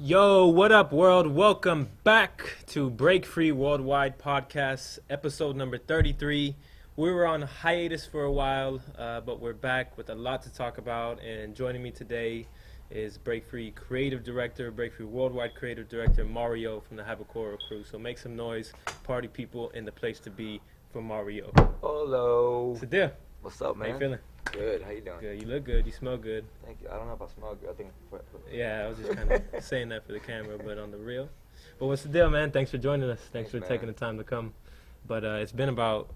Yo, what up, world? Welcome back to Break Free Worldwide Podcast, episode number 33. We were on hiatus for a while, but we're back with a lot to talk about. And joining me today is Break Free Creative Director, Break Free Worldwide Creative Director, Mario from the Havikoro crew. So make some noise, party people in the place to be for Mario. Hello. Sadir, What's up, man? how you feeling? Good. How you doing? Good. You look good. You smell good. Thank you. I don't know if I smell good. I think. Yeah, I was just kind of saying that for the camera, but on the real. But what's the deal, man? Thanks for joining us. Thanks for man. taking the time to come. But it's been about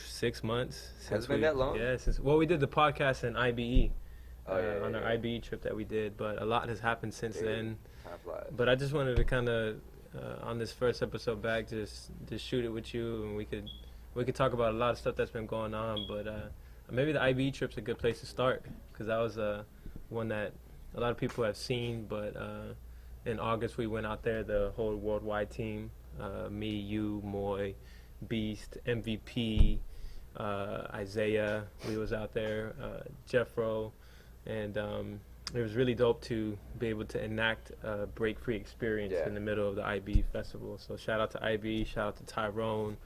6 months since Has it been that long? Yeah, we did the podcast in IBE on our yeah. IBE trip that we did. But a lot has happened since Dude, then. Time flies. But I just wanted to kind of on this first episode back, just shoot it with you, and we could talk about a lot of stuff that's been going on. But maybe the IBE trip's a good place to start because that was one that a lot of people have seen. But in August we went out there, the whole worldwide team, me, you, Moy, Beast, MVP, Isaiah. We was out there, Jeffro, and it was really dope to be able to enact a break free experience in the middle of the IB festival. So shout out to IB, shout out to Tyrone,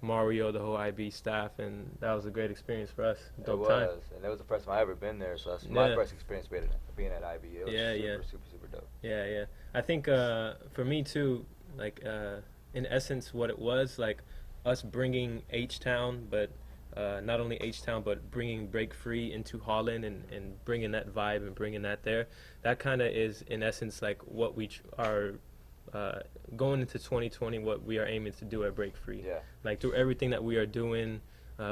Mario, the whole IB staff, and that was a great experience for us. Dope time. And it was the first time I ever been there, so that's my first experience being at IB. It was super dope. Yeah. I think for me too, like in essence, what it was like us bringing H-Town, but not only H-Town, but bringing Break Free into Holland and bringing that vibe and bringing that there. That kind of is in essence like what we are. Going into 2020, what we are aiming to do at Break Free. Yeah. Like through everything that we are doing,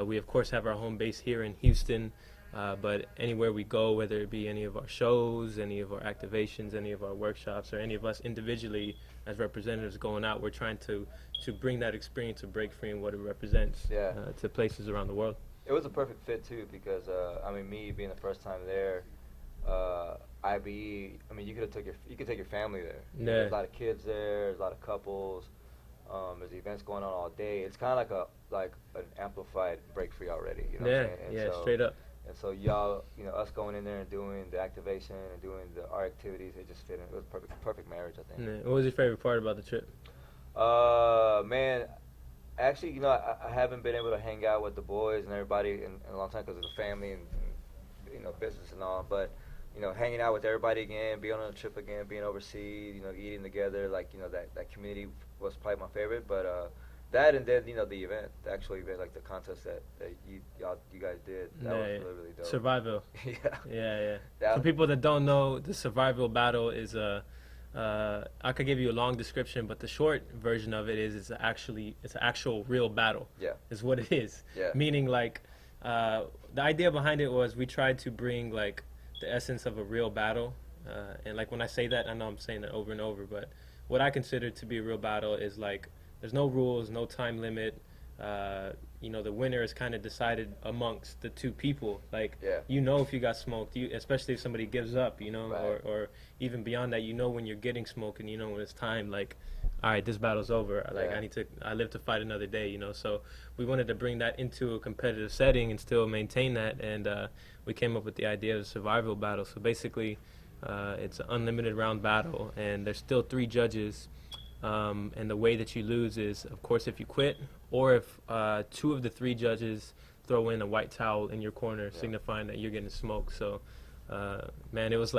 we of course have our home base here in Houston, but anywhere we go, whether it be any of our shows, any of our activations, any of our workshops, or any of us individually as representatives going out, we're trying to bring that experience of Break Free and what it represents to places around the world. It was a perfect fit too because me being the first time there. IBE. I mean, you could take your family there. Yeah. There's a lot of kids there. There's a lot of couples. There's events going on all day. It's kind of like an amplified Break Free already. You know what I'm saying? And so, straight up. And so y'all, us going in there and doing the activation and doing our activities, it just fit in. It was perfect marriage, I think. Yeah. What was your favorite part about the trip? Man, actually, I haven't been able to hang out with the boys and everybody in a long time because of the family and business and all, but. Hanging out with everybody again, being on a trip again, being overseas, eating together, that community was probably my favorite. But that and then, the event, the actual event, like the contest that you guys did, that was really, really dope. Survival. Yeah. For people that don't know, the survival battle is I could give you a long description, but the short version of it is it's an actual real battle. Yeah. Is what it is. Yeah. Meaning the idea behind it was we tried to bring the essence of a real battle, and when I say that, I know I'm saying that over and over, but what I consider to be a real battle is there's no rules, no time limit. The winner is kind of decided amongst the two people. If you got smoked, especially if somebody gives up, Right. or even beyond that, when you're getting smoked and when it's time, all right, this battle's over. I live to fight another day, So we wanted to bring that into a competitive setting and still maintain that. And we came up with the idea of a survival battle. So basically, it's an unlimited round battle, and there's still 3 judges. And the way that you lose is, of course, if you quit, or if 2 of the 3 judges throw in a white towel in your corner, signifying that you're getting smoked. So, man, it was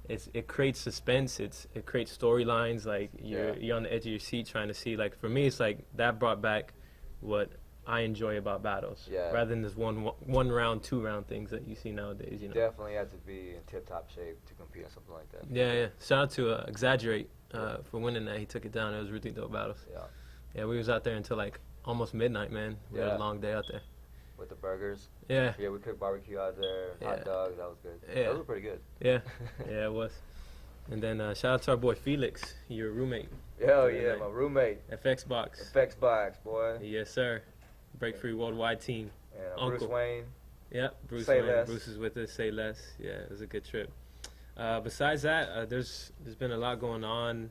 it creates suspense. It creates storylines. You're on the edge of your seat trying to see. For me, it's that brought back what I enjoy about battles, rather than this one round, 2 round things that you see nowadays. You definitely have to be in tip-top shape to compete on something like that. Yeah. Shout out to Exaggerate for winning that. He took it down. It was really dope battles. Yeah, we was out there until almost midnight, man. We had a long day out there. With the burgers. Yeah, we cooked barbecue out there. Hot dogs, that was good. Yeah. Those were pretty good. Yeah, it was. And then shout out to our boy Felix, your roommate. Hell yeah, my roommate. FX Box. FX Box, boy. Yes, sir. Break Free Worldwide team. And Bruce Wayne. Yep, Bruce Say Wayne. less. Bruce is with us. Say less. Yeah, it was a good trip. Besides that, there's been a lot going on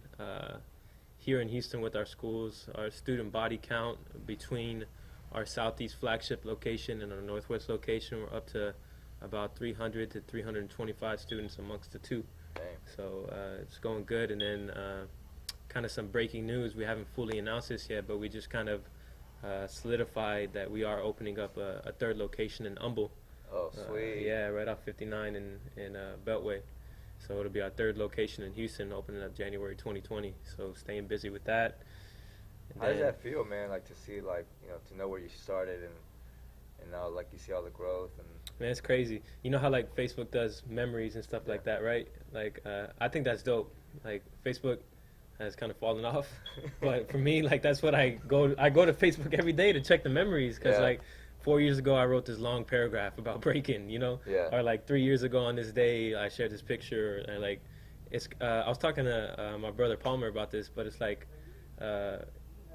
here in Houston with our schools. Our student body count between our southeast flagship location and our northwest location, we're up to about 300 to 325 students amongst the two. Dang. So it's going good. And then kind of some breaking news. We haven't fully announced this yet, but we just kind of solidified that we are opening up a third location in Humble. Oh, sweet. Yeah, right off 59 in Beltway. So it'll be our third location in Houston, opening up January 2020. So staying busy with that. And How does that feel, man? Like to see, like, you know, to know where you started and now, like, you see all the growth and. Man, it's crazy. You know how like Facebook does memories and stuff like that, right? Like I think that's dope. Like Facebook has kind of fallen off, but for me, like that's what I go to Facebook every day to check the memories because like 4 years ago I wrote this long paragraph about breaking, you know, or like 3 years ago on this day I shared this picture and like it's I was talking to my brother Palmer about this, but it's like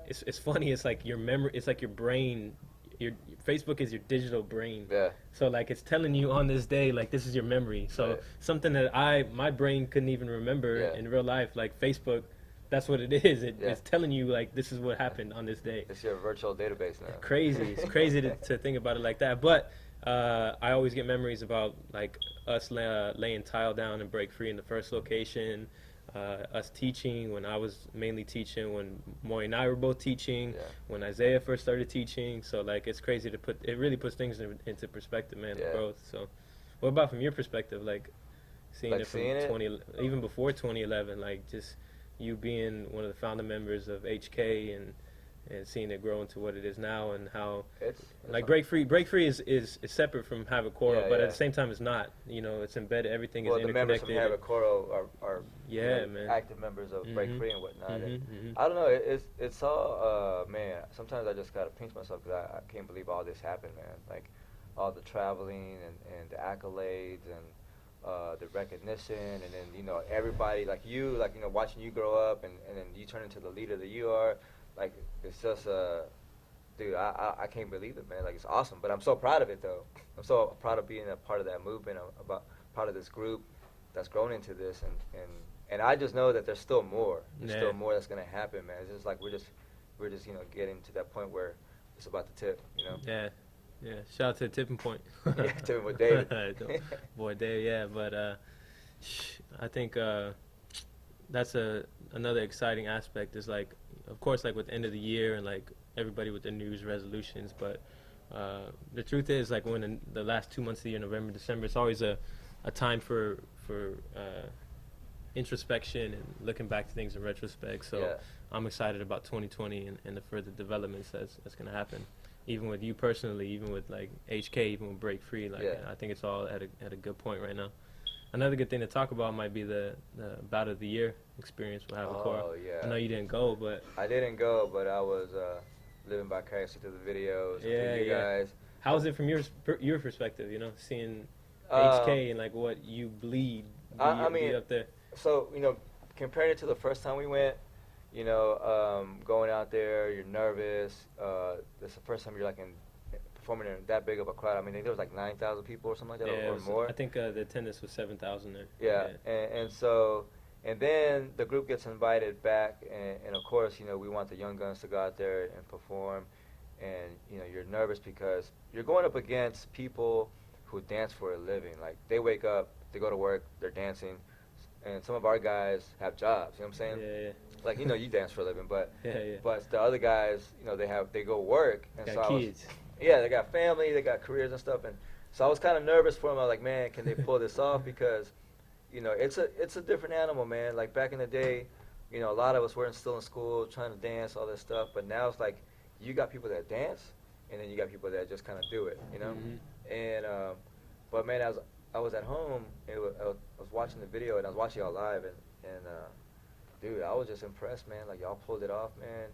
it's funny. It's like your memory. It's like your brain. Your Facebook is your digital brain. Yeah. So like it's telling you on this day like this is your memory. So something that my brain couldn't even remember in real life, like Facebook, that's what it is. It's telling you like this is what happened on this day. It's your virtual database now. Crazy. It's crazy to think about it like that. But I always get memories about like us laying tile down and break free in the first location. Us teaching when I was mainly teaching, when Moy and I were both teaching, when Isaiah first started teaching. So like it's crazy to put, it really puts things into perspective, man, the growth. So what about from your perspective, like seeing like it from 20, even before 2011, like just you being one of the founder members of HK and seeing it grow into what it is now, and how it's like break free is separate from Havikoro, but at the same time it's not. You know, it's embedded. Everything is interconnected. The members from Havikoro are man, active members of Break Free and whatnot. And I don't know. It's all man. Sometimes I just gotta pinch myself because I can't believe all this happened, man. Like all the traveling and the accolades and the recognition, and then you know everybody like you know watching you grow up and then you turn into the leader that you are. Like, it's just, dude, I can't believe it, man. Like, it's awesome. But I'm so proud of it, though. I'm so proud of being a part of that movement, part of this group that's grown into this. And I just know that there's still more. There's still more that's going to happen, man. It's just like we're just, you know, getting to that point where it's about to tip, you know? Yeah. Shout out to the tipping point. Tipping with David. Boy, Dave, yeah. But I think that's another exciting aspect is like, of course, like with the end of the year and like everybody with their New Year's resolutions, but the truth is like when in the last 2 months of the year, November, December, it's always a time for introspection and looking back to things in retrospect. So I'm excited about 2020 and the further developments that's going to happen, even with you personally, even with like HK, even with Break Free. Like I think it's all at a good point right now. Another good thing to talk about might be the bout of the year experience with Havikoro. Oh, yeah. I know you didn't go, but... I didn't go, but I was living vicariously through the videos through you guys. How was it from your perspective, you know, seeing HK and, like, what you bleed I mean, up there? So, you know, comparing it to the first time we went, you know, going out there, you're nervous. It's the first time you're, like, performing in that big of a crowd. I mean, there was like 9,000 people or something like that, or more. I think the attendance was 7,000 there. Yeah. And so, and then the group gets invited back, and of course, you know, we want the young guns to go out there and perform, and you know, you're nervous because you're going up against people who dance for a living. Like they wake up, they go to work, they're dancing, and some of our guys have jobs. You know what I'm saying? Yeah. Like, you know, you dance for a living, but yeah. But the other guys, you know, they go work, and got so kids. they got family, they got careers and stuff, and so I was kind of nervous for them. I was like, man, can they pull this off? Because, you know, it's a different animal, man. Like back in the day, you know, a lot of us were still in school trying to dance, all this stuff, but now it's like you got people that dance, and then you got people that just kind of do it, you know. And but man, I was at home, and I was watching the video, and I was watching y'all live, and dude, I was just impressed, man. Like y'all pulled it off, man.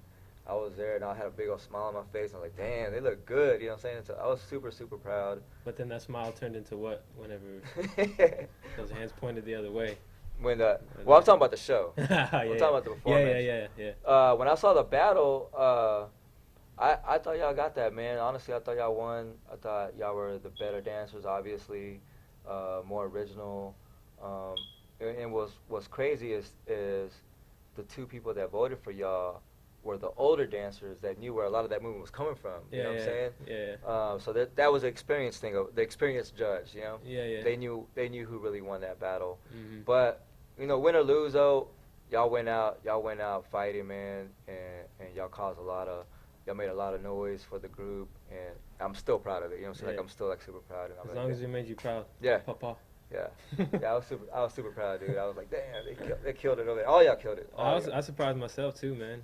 I was there, and I had a big old smile on my face. And I was like, damn, they look good. You know what I'm saying? So I was super, super proud. But then that smile turned into what whenever those hands pointed the other way? Well, I'm talking about the show. I'm talking about the performance. Yeah. When I saw the battle, I thought y'all got that, man. Honestly, I thought y'all won. I thought y'all were the better dancers, obviously, more original. And what's crazy is the two people that voted for y'all were the older dancers that knew where a lot of that movement was coming from. You know what I'm saying? Yeah. So that was the experience thing, the experienced judge. You know. Yeah. They knew who really won that battle. But win or lose though, y'all went out fighting, man, and y'all caused y'all made a lot of noise for the group, and I'm still proud of it. You know what I'm saying? Yeah. Like, I'm still like super proud. And I'm As like, long as it made you proud. Yeah. Papa. Yeah. Yeah, I was super proud, dude. I was like, damn, they killed it over there. All y'all killed it. I surprised myself too, man.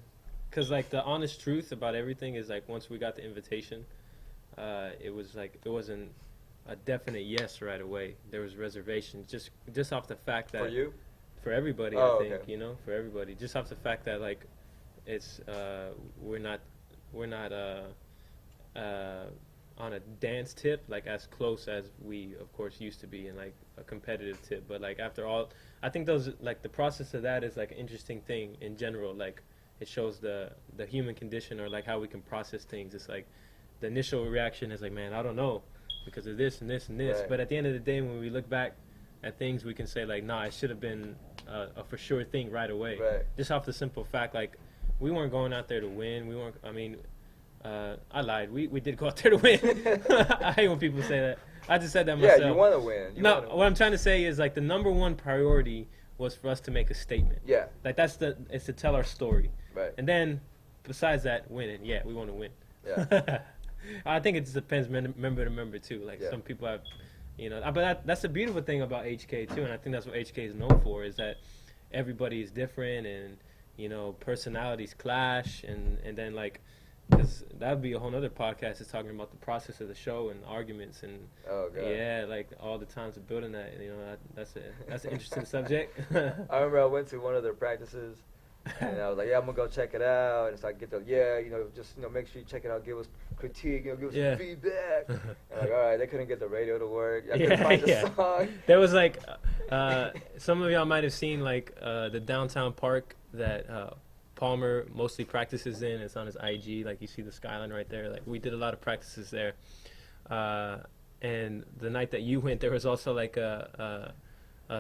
Cause like the honest truth about everything is like once we got the invitation, it was like it wasn't a definite yes right away. There was reservations just off the fact that For you? for everybody, Oh, I think, okay. for everybody, just off the fact that like it's we're not on a dance tip like as close as we of course used to be in like a competitive tip, but like after all, I think those like the process of that is like an interesting thing in general. Like it shows the human condition or like how we can process things. It's like the initial reaction is like, man, I don't know because of this and this and this, Right. but at the end of the day when we look back at things we can say like, nah, it should have been a for sure thing right away. Right. Just off the simple fact like we weren't going out there to win. We weren't. I mean, I lied. We did go out there to win. I hate when people say that. I just said that myself. Yeah, you want to win. No, what I'm trying to say is like the number one priority was for us to make a statement. Yeah. Like it's to tell our story. Right. And then besides that, winning. Yeah, we want to win. Yeah. I think it just depends member to member too. Like Yeah. some people have, but that's the beautiful thing about HK too, and I think that's what HK is known for is that everybody is different and personalities clash and then like. Because that would be a whole nother podcast is talking about the process of the show and arguments and Oh, God. yeah, like all the times of building that. That's an interesting subject. I remember I went to one of their practices, and I was like, yeah, I'm gonna go check it out. And so I get just make sure you check it out, give us critique, give us some feedback. And like, all right, they couldn't get the radio to work. I couldn't find the song. There was like, some of y'all might have seen like the downtown park that Palmer mostly practices in. It's on his IG. Like you see the skyline right there. Like we did a lot of practices there. And the night that you went, there was also like a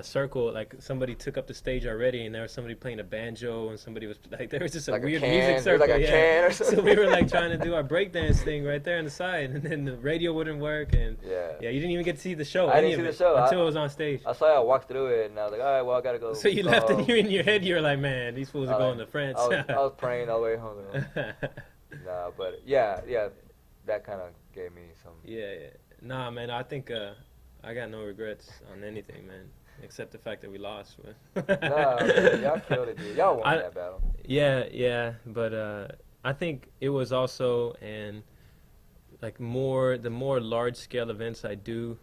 circle. Like somebody took up the stage already, and there was somebody playing a banjo, and somebody was like, there was just a Like weird a music circle. Like a can or something. So we were like trying to do our breakdance thing right there on the side, and then the radio wouldn't work, and you didn't even get to see the show. I didn't see the show until it was on stage. I saw I walked through it, and I was like, all right, well, I gotta go. So you left, and you in your head, you were like, man, these fools are going to France. I was praying all the way home. Nah, but yeah, that kind of gave me some. Yeah. Nah, man, I think I got no regrets on anything, man, except the fact that we lost. Nah, man, y'all killed it, dude. Y'all won that battle. Yeah, but I think it was also the more large scale events I do,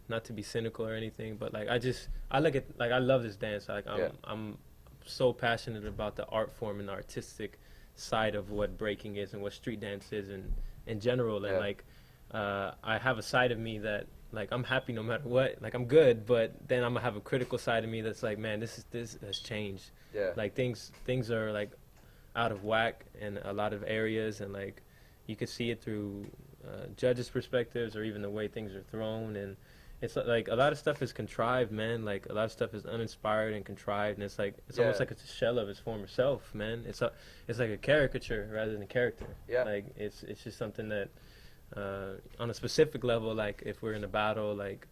not to be cynical or anything, but like I look at like I love this dance. Like I'm so passionate about the art form and the artistic side of what breaking is and what street dance is in general, and like I have a side of me that like I'm happy no matter what, like I'm good, but then I'm gonna have a critical side of me that's like, man, this has changed. Like things are like out of whack in a lot of areas, and like you could see it through judges' perspectives or even the way things are thrown, and it's like a lot of stuff is contrived, man. Like a lot of stuff is uninspired and contrived, and it's like almost like it's a shell of its former self, man. It's like a caricature rather than a character. Like it's just something that on a specific level, like if we're in a battle, like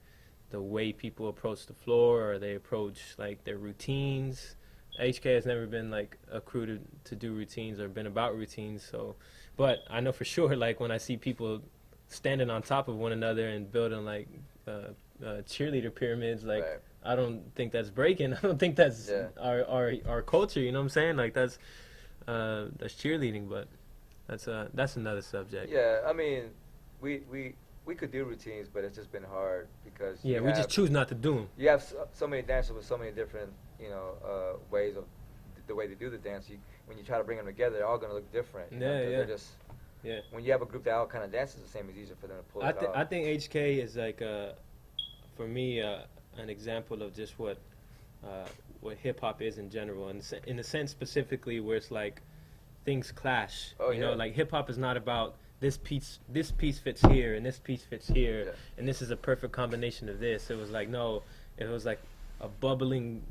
the way people approach the floor or they approach like their routines. HK has never been like a crew to do routines or been about routines, so but I know for sure like when I see people standing on top of one another and building like cheerleader pyramids, like I don't think that's breaking. I don't think that's our culture, you know what I'm saying? Like that's cheerleading, but that's another subject. Yeah, I mean we could do routines, but it's just been hard because we just choose not to do them. You have so many dancers with so many different ways of the way they do the dance. When you try to bring them together, they're all gonna look different. They're just when you have a group that all kind of dances the same, it's easier for them to pull it off. I think HK is like for me an example of just what hip hop is in general, and in the sense specifically where it's like things clash. You know, like hip hop is not about this piece fits here and this piece fits here and this is a perfect combination of this. It was like it was like bubbling.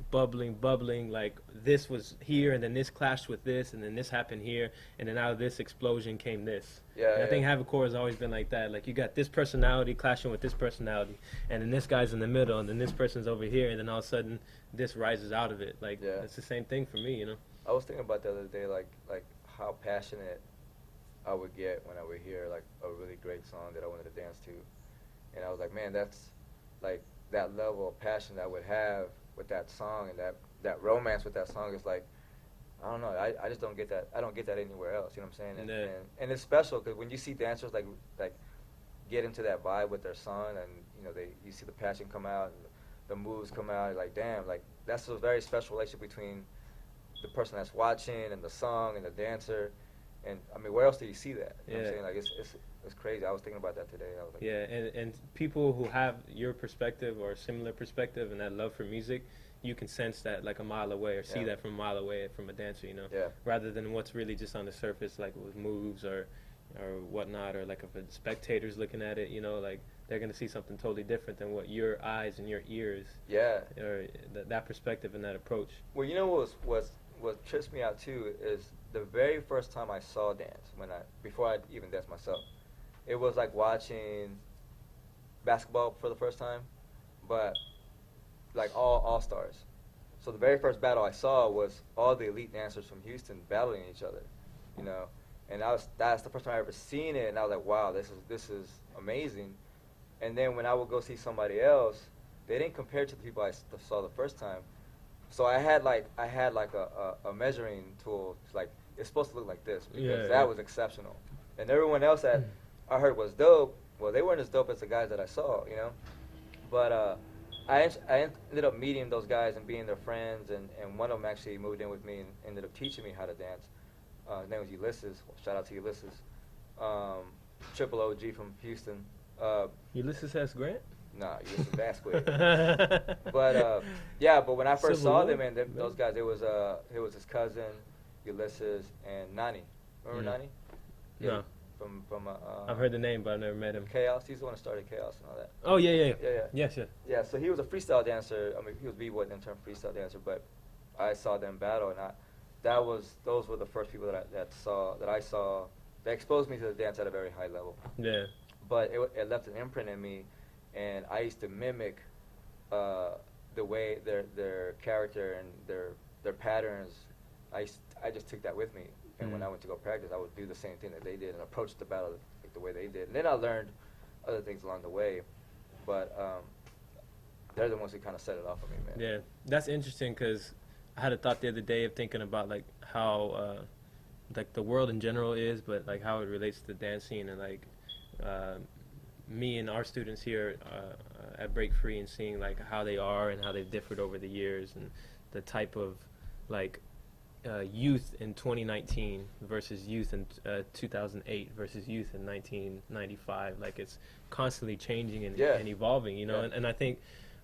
Like this was here, and then this clashed with this, and then this happened here, and then out of this explosion came this. Yeah, And I yeah. think Havikoro has always been like that. Like you got this personality clashing with this personality, and then this guy's in the middle, and then this person's over here, and then all of a sudden this rises out of it. Like Yeah. it's the same thing for me, you know. I was thinking about the other day, like how passionate I would get when I would hear like a really great song that I wanted to dance to, and I was like, man, that's like that level of passion that I would have with that song, and that romance with that song is like, I don't know, I just don't get that. I don't get that anywhere else. You know what I'm saying? And it's special because when you see dancers like get into that vibe with their song, and you know you see the passion come out, and the moves come out, like damn, like that's a very special relationship between the person that's watching and the song and the dancer. And I mean, where else do you see that? You know what I'm saying? Like it's crazy. I was thinking about that today. I was like, yeah, and people who have your perspective or a similar perspective and that love for music, you can sense that like a mile away or see that from a mile away from a dancer, you know. Yeah. Rather than what's really just on the surface, like with moves or whatnot, or like if a spectator's looking at it, you know, like they're gonna see something totally different than what your eyes and your ears. Yeah. Or that perspective and that approach. Well, you know what trips me out too is the very first time I saw dance, before I even danced myself, it was like watching basketball for the first time, but like all stars. So the very first battle I saw was all the elite dancers from Houston battling each other, you know, and that's the first time I ever seen it, and I was like, wow, this is amazing. And then when I would go see somebody else, they didn't compare to the people I saw the first time. So I had like a measuring tool. It's like it's supposed to look like this because that was exceptional. And everyone else that I heard was dope. Well, they weren't as dope as the guys that I saw, you know. But I ended up meeting those guys and being their friends. And one of them actually moved in with me and ended up teaching me how to dance. His name was Ulysses. Shout out to Ulysses. Triple OG from Houston. Ulysses S. Grant? Nah, Ulysses Vasquez. But when I first saw them, and those guys, it was his cousin, Ulysses, and Nani. Remember Nani? Yeah. No. From I've heard the name, but I've never met him. Chaos. He's the one who started Chaos and all that. Oh yeah. Yes. Yeah. So he was a freestyle dancer. I mean, he was b-boy and then turned freestyle dancer. But I saw them battle, and those were the first people that I saw that exposed me to the dance at a very high level. Yeah. But it left an imprint in me, and I used to mimic the way their character and their patterns. I just took that with me, and when I went to go practice, I would do the same thing that they did and approach the battle like the way they did. And then I learned other things along the way, but they're the ones who kind of set it off for me, man. Yeah, that's interesting because I had a thought the other day of thinking about like how like the world in general is, but like how it relates to dancing and like me and our students here at Break Free and seeing like how they are and how they've differed over the years and the type of like youth in 2019 versus youth in 2008 versus youth in 1995. Like it's constantly changing and evolving, you know. And I think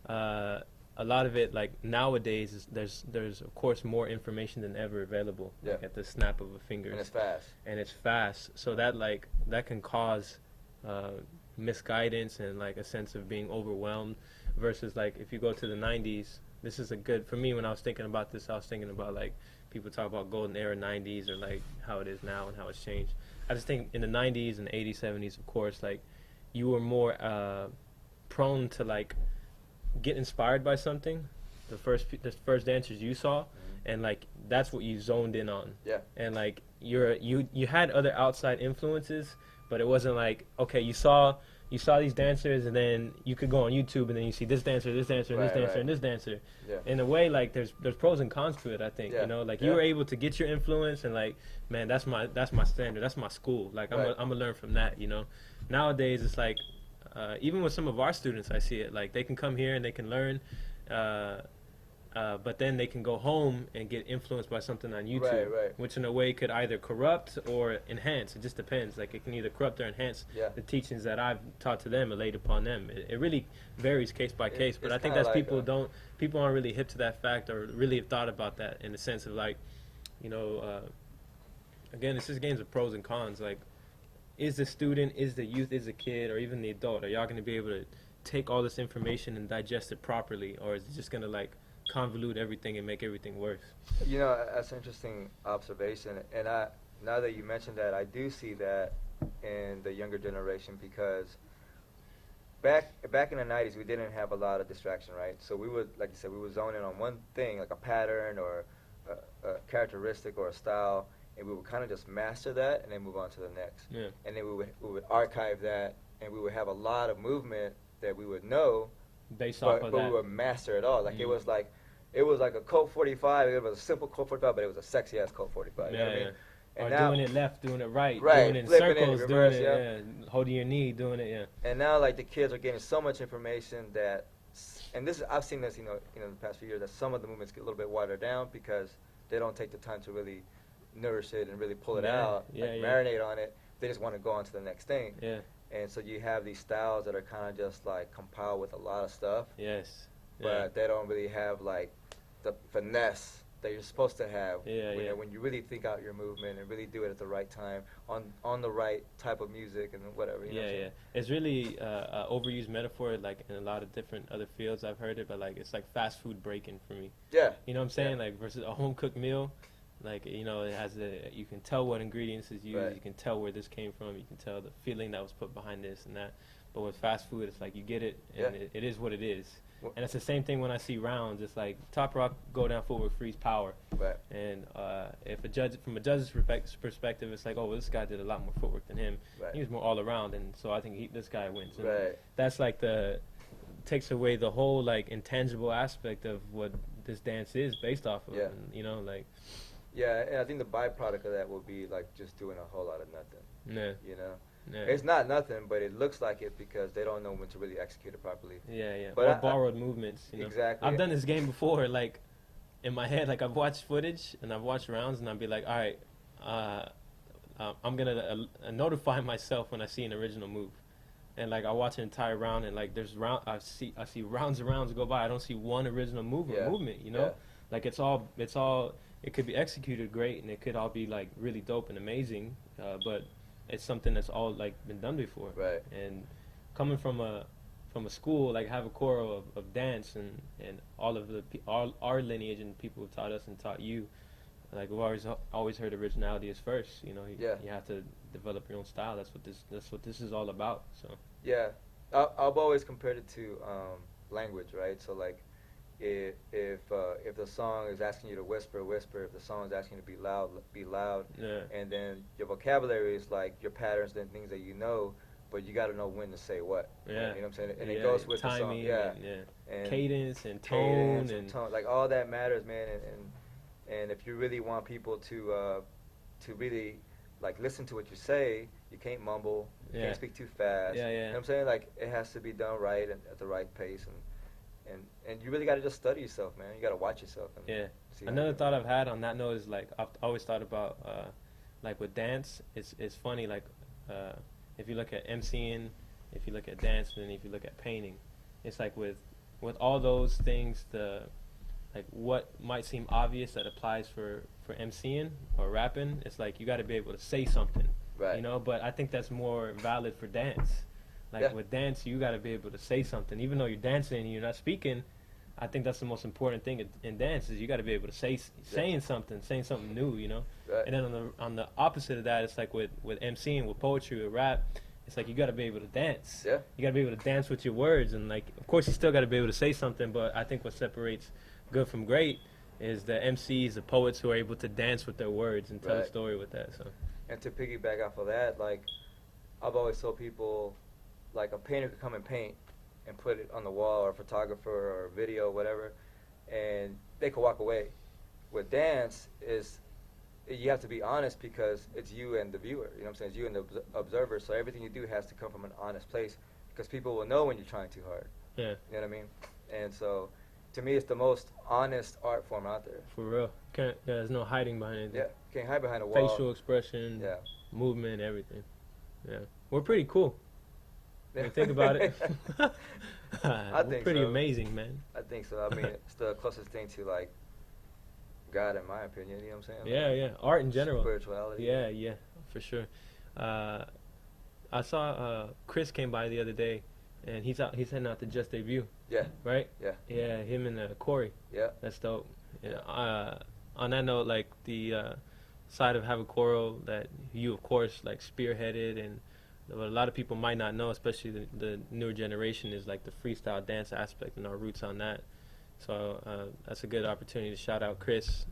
a lot of it, like nowadays, is there's of course more information than ever available, like at the snap of a finger. And it's fast. So that can cause misguidance and like a sense of being overwhelmed versus like if you go to the 90s. This is a good, for me, when I was thinking about this, I was thinking about like people talk about golden era 90s or like how it is now and how it's changed. I just think in the 90s and 80s, 70s, of course, like you were more prone to like get inspired by something, the first dancers you saw, and like that's what you zoned in on. Yeah. And like you had other outside influences, but it wasn't like, okay, you saw these dancers and then you could go on YouTube and then you see this dancer, and this dancer, and this dancer. Yeah. In a way, like there's pros and cons to it, I think. You know, like you were able to get your influence and like, man, that's my standard, that's my school. Like I'm gonna learn from that, you know. Nowadays it's like even with some of our students I see it, like they can come here and they can learn but then they can go home and get influenced by something on YouTube, which in a way could either corrupt or enhance. It just depends. Like it can either corrupt or enhance the teachings that I've taught to them and laid upon them. It really varies case by case, but I think that's like people aren't really hip to that fact or really have thought about that in the sense of like, you know, again, it's just games of pros and cons. Like, is the student, is the youth, is the kid, or even the adult, are y'all going to be able to take all this information and digest it properly, or is it just gonna like convolute everything and make everything worse? You know, that's an interesting observation, and now that you mentioned that, I do see that in the younger generation because back in the 90s we didn't have a lot of distraction, right? So we would, like you said, we would zone in on one thing, like a pattern or a characteristic or a style, and we would kind of just master that and then move on to the next. Yeah. And then we would archive that, and we would have a lot of movement that we would know, Based off but of we that. would master it all. Like Mm. it was like a Colt 45. It was a simple Colt 45, but it was a sexy ass Colt 45. You know what I mean? Or And now, doing it left, doing it right, Right, doing it in flipping it, circles, reverse, doing yeah. it, holding your knee, doing it, yeah. and now like the kids are getting so much information that, and this I've seen this, in the past few years, that some of the movements get a little bit watered down because they don't take the time to really nourish it and really pull it Yeah, out, yeah, like yeah. marinate on it. They just want to go on to the next thing. Yeah. And so you have these styles that are kind of just like compiled with a lot of stuff, Yes. but Yeah. they don't really have like the finesse that you're supposed to have Yeah, when you really think out your movement and really do it at the right time on the right type of music and whatever. You know what I'm Yeah. saying? It's really a overused metaphor, like in a lot of different other fields. I've heard it, but like it's like fast food breaking for me. Yeah. You know what I'm saying? Yeah. Like versus a home cooked meal, like it has you can tell what ingredients is used. Right. You can tell where this came from. You can tell the feeling that was put behind this and that. But with fast food, it's like you get it, and Yeah. it is what it is. Well- And it's the same thing when I see rounds. It's like top rock, go down footwork, freeze power. Right. And if from a judge's perspective, it's like, oh, well, this guy did a lot more footwork than him. Right. He was more all around, and so I think this guy wins. And Right. that's like takes away the whole like intangible aspect of what this dance is based off of. Yeah. And, like, Yeah, and I think the byproduct of that will be like just doing a whole lot of nothing. yeah, You know, yeah, it's not nothing, but it looks like it because they don't know when to really execute it properly. yeah. But Or borrowed movements. Exactly. I've done this game before, like in my head, like I've watched footage and I've watched rounds, and I'll be like, all right, I'm gonna notify myself when I see an original move, and like I watch an entire round, and like there's I see rounds and rounds go by, I don't see one original movement. Yeah. Like it's all it could be executed great, and it could all be like really dope and amazing, but it's something that's all like been done before. Right. And coming from a school like Havikoro of dance and all of all our lineage and people who taught us and taught you, like we've always heard originality is first. You have to develop your own style. That's what this is all about. So Yeah, I've always compared it to language, right? So like, if the song is asking you to whisper, whisper. If the song is asking you to be loud, be loud. yeah, And then your vocabulary is like your patterns and things that you know, but you got to know when to say what. yeah. You know what I'm saying? And Yeah, it goes with timing, the song. Yeah. and And cadence and cadence tone and tone, like all that matters, man. And if you really want people to really like listen to what you say, you can't mumble, you Yeah. can't speak too fast. Yeah, yeah. You know what I'm saying? Like it has to be done right and at the right pace, and you really got to just study yourself, man. You got to watch yourself. And yeah. see how Another you- thought I've had on that note is like I've always thought about like with dance, it's funny like if you look at MCing, if you look at dance, and then if you look at painting, it's like with all those things, like what might seem obvious that applies for MCing or rapping, it's like you got to be able to say something, Right. But I think that's more valid for dance. Like Yeah. with dance, you got to be able to say something, even though you're dancing and you're not speaking. I think that's the most important thing in dance is you got to be able to saying something new, Right. And then on the opposite of that, it's like with MCing, with poetry, with rap, it's like you got to be able to dance. Yeah. You got to be able to dance with your words, and like of course you still got to be able to say something. But I think what separates good from great is the MCs, the poets who are able to dance with their words and tell a Right. story with that. So And to piggyback off of that, like I've always told people, like a painter could come and paint and put it on the wall, or a photographer or video, whatever, and they could walk away. With dance is you have to be honest because it's you and the viewer. You know what I'm saying? It's you and the observer. So everything you do has to come from an honest place because people will know when you're trying too hard. yeah, You know what I mean? And so, to me, it's the most honest art form out there. for real. There's no hiding behind anything. Yeah, can't hide behind a wall. Facial expression, Yeah. movement, everything. Yeah, we're pretty cool. When Yeah. you think about it, I we're think pretty so. amazing, man. I think so. I mean, it's the closest thing to like God, in my opinion. You know what I'm saying? Yeah, Like, yeah. Art in general. spirituality. Yeah, for sure. I saw Chris came by the other day. and he's out. He's heading out to Just Debut. Yeah. Right. Yeah. Yeah, him and Corey. Yeah. That's dope. Yeah. On that note, like the side of Havikoro that you, of course, like spearheaded, and what a lot of people might not know, especially the newer generation, is like the freestyle dance aspect and our roots on that. So that's a good opportunity to shout out Chris,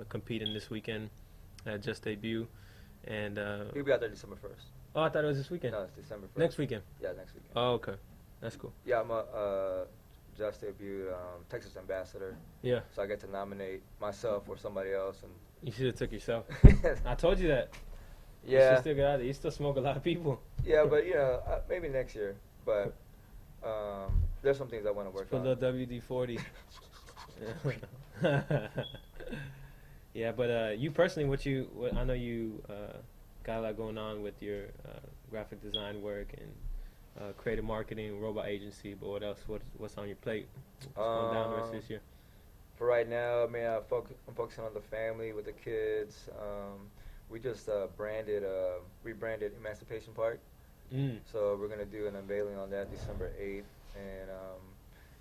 competing this weekend at Just Debut, and He'll be out there December 1st. oh, I thought it was this weekend. No, it's December 1st. Next weekend. Yeah, next weekend. Oh, okay, that's cool. Yeah, I'm a Just Debut Texas ambassador. Yeah. So I get to nominate myself or somebody else, and You should have took yourself. I told you that. You yeah, should still get out there. You still smoke a lot of people. yeah, but maybe next year. But there's some things I want to work Put on. a little WD-40. Yeah, but you personally, I know you got a lot going on with your graphic design work and creative marketing, robot agency. But what else? What's on your plate? What's going down the rest of this year? For right now, I mean, I'm focusing on the family with the kids. We just rebranded Emancipation Park. So we're gonna do an unveiling on that December 8th, and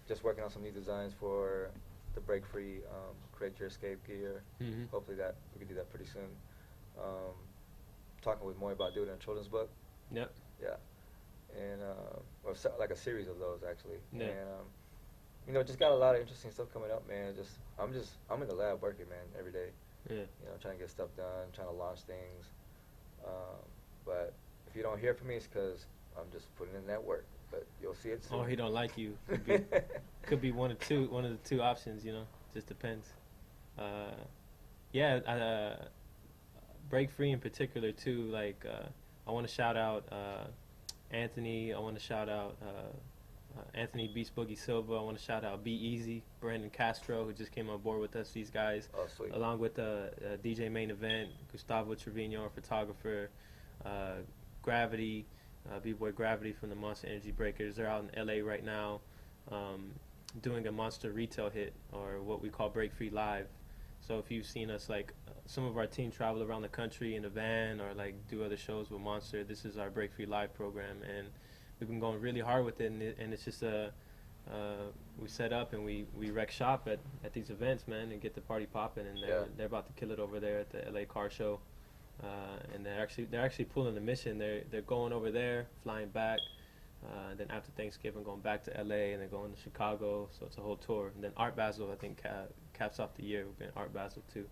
just working on some new designs for the Break Free Create Your Escape gear. Hopefully that we can do that pretty soon. Talking with Moy about doing a children's book. Yep. Yeah, and like a series of those actually. Yeah. And just got a lot of interesting stuff coming up, man. I'm in the lab working, man, every day. Yeah. Trying to get stuff done, trying to launch things. But if you don't hear from me, it's because I'm just putting in that work. But you'll see it soon. Or he don't like you. Could be one of the two options. Just depends. Break Free in particular too. Like I want to shout out Anthony. I want to shout out Anthony Beast Boogie Silva. I want to shout out Be Easy, Brandon Castro, who just came on board with us. These guys, Oh, sweet. along with DJ Main Event, Gustavo Trevino, our photographer, Gravity, B-Boy Gravity from the Monster Energy Breakers. They're out in LA right now, doing a monster retail hit, or what we call Break Free Live. So if you've seen us, like some of our team travel around the country in a van, or like do other shows with Monster, this is our Break Free Live program, and we've been going really hard with it, and it's just we set up and we wreck shop at these events, man, and get the party popping, and they're about to kill it over there at the LA car show, and they're actually pulling the mission. They're going over there, flying back, then after Thanksgiving going back to LA, and then going to Chicago. So it's a whole tour. And then Art Basel, I think, caps off the year. We've been Art Basel too.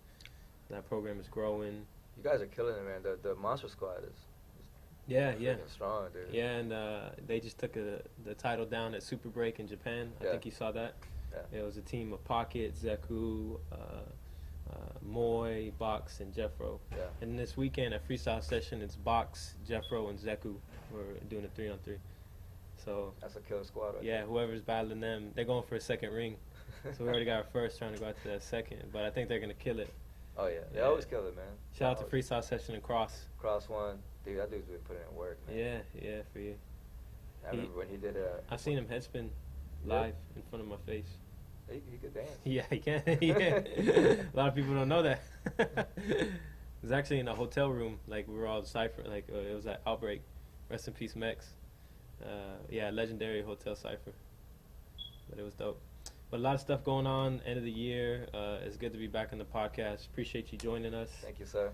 That program is growing. You guys are killing it, man. The Monster Squad is Yeah. strong, dude. Yeah, and they just took the title down at Super Break in Japan. I think you saw that. Yeah. It was a team of Pocket, Zeku, Moy, Box, and Jeffro. Yeah. And this weekend at Freestyle Session, it's Box, Jeffro, and Zeku. We're doing a 3-on-3. So That's a killer squad, right? yeah, whoever's battling them, they're going for a second ring. So we already got our first, trying to go out to that second. But I think they're gonna kill it. Oh yeah, they always kill it, man. Shout out to Freestyle Session and Cross. Cross One, dude. That dude's been putting in work, man. Yeah, for you. I remember when he did I've seen him headspin live in front of my face. He could dance. Yeah, he can. A lot of people don't know that. It was actually in a hotel room. Like, we were all cypher. Like, it was at Outbreak. Rest in peace, Mex. Legendary hotel cipher. But it was dope. But a lot of stuff going on. End of the year. It's good to be back on the podcast. Appreciate you joining us. Thank you, sir.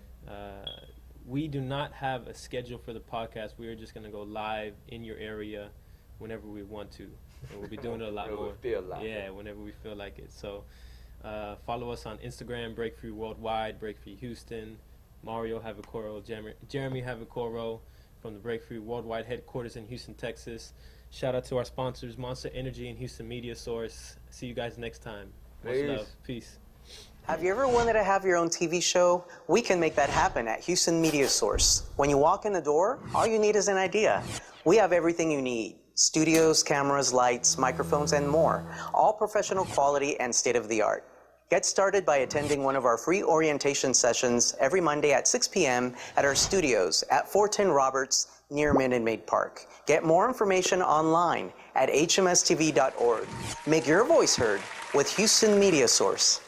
We do not have a schedule for the podcast. We are just going to go live in your area whenever we want to. And we'll be doing it a lot more. Feel like yeah, whenever we feel like it. So follow us on Instagram, Break Free Worldwide, Break Free Houston, Mario Havikoro, Jeremy Havikoro from the Break Free Worldwide headquarters in Houston, Texas. Shout out to our sponsors, Monster Energy and Houston Media Source. See you guys next time. Much love. Peace. Have you ever wanted to have your own TV show? We can make that happen at Houston Media Source. When you walk in the door, all you need is an idea. We have everything you need. Studios, cameras, lights, microphones, and more. All professional quality and state-of-the-art. Get started by attending one of our free orientation sessions every Monday at 6 p.m. at our studios at 410 Roberts near Minute Maid Park. Get more information online at hmstv.org. Make your voice heard with Houston Media Source.